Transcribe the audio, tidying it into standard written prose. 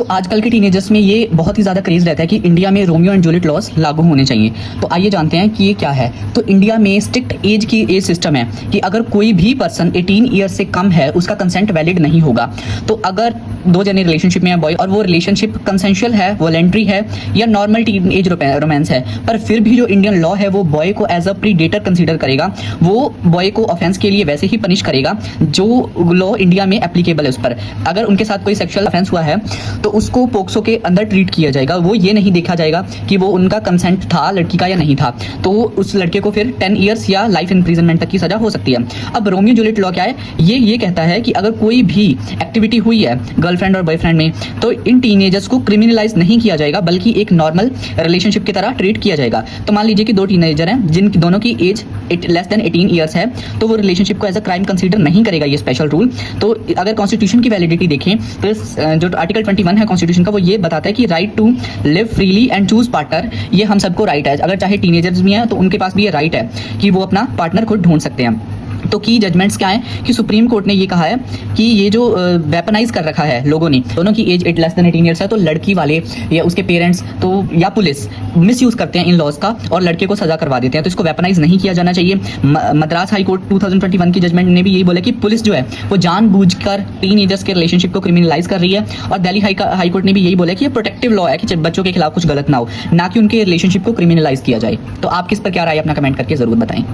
तो आजकल के टीनेजर्स में ये बहुत ही ज़्यादा क्रेज रहता है कि इंडिया में रोमियो एंड जूलियट लॉज लागू होने चाहिए। तो आइए जानते हैं कि ये क्या है। तो इंडिया में स्ट्रिक्ट एज सिस्टम है कि अगर कोई भी पर्सन 18 ईयर से कम है उसका कंसेंट वैलिड नहीं होगा। तो अगर दो जने रिलेशनशिप में है बॉय और वो रिलेशनशिप कंसेंशुअल है, वॉलेंट्री है या नॉर्मल टीन एज रोमांस है, पर फिर भी जो इंडियन लॉ है वो बॉय को एज अ प्रीडेटर कंसीडर करेगा। वो बॉय को ऑफेंस के लिए वैसे ही पनिश करेगा जो लॉ इंडिया में एप्लीकेबल है उस पर। अगर उनके साथ कोई सेक्सुअल ऑफेंस हुआ है तो उसको पोक्सो के अंदर ट्रीट किया जाएगा। वो ये नहीं देखा जाएगा कि वो उनका कंसेंट था लड़की का या नहीं था। तो उस लड़के को फिर 10 ईयर्स या लाइफ इम्प्रिजनमेंट तक की सजा हो सकती है। अब रोमियो जूलियट लॉ क्या है? ये कहता है कि अगर कोई भी एक्टिविटी हुई है गर्लफ्रेंड और बॉयफ्रेंड में तो इन टीनेजर्स को क्रिमिनलाइज नहीं किया जाएगा बल्कि एक नॉर्मल रिलेशनशिप की तरह ट्रीट किया जाएगा। तो मान लीजिए कि दो टीनेजर हैं जिन दोनों की एज लेस देन 18 ईयर्स है, तो वो रिलेशनशिप को एज अ क्राइम कंसीडर नहीं करेगा ये स्पेशल रूल। तो अगर कॉन्स्टिट्यूशन की वैलिडिटी देखें तो जो आर्टिकल 21 है कॉन्स्टिट्यूशन का वो ये बताता है कि right to live freely and choose partner, ये हम सबको राइट है। अगर चाहे टीनेजर्स भी हैं तो उनके पास भी ये राइट है कि वो अपना पार्टनर खुद ढूंढ सकते हैं। तो की जजमेंट्स क्या है कि सुप्रीम कोर्ट ने ये कहा है कि ये जो वेपनाइज कर रखा है लोगों ने, दोनों की एज लेस देन 18 ईयर्स है, तो लड़की वाले या उसके पेरेंट्स तो या पुलिस मिस यूज करते हैं इन लॉज का और लड़के को सजा करवा देते हैं। तो इसको वेपनाइज नहीं किया जाना चाहिए। मद्रास हाई कोर्ट 2021 की जजमेंट ने भी यही बोला कि पुलिस जो है वो जानबूझकर टीनेजर्स के रिलेशनशिप को क्रिमिनलाइज कर रही है। और दिल्ली हाई कोर्ट ने भी यही बोला कि ये प्रोटेक्टिव लॉ है कि बच्चों के खिलाफ कुछ गलत ना हो, ना कि उनके रिलेशनशिप को क्रिमिनलाइज किया जाए। तो आप किस पर क्या राय अपना कमेंट करके जरूर बताएं।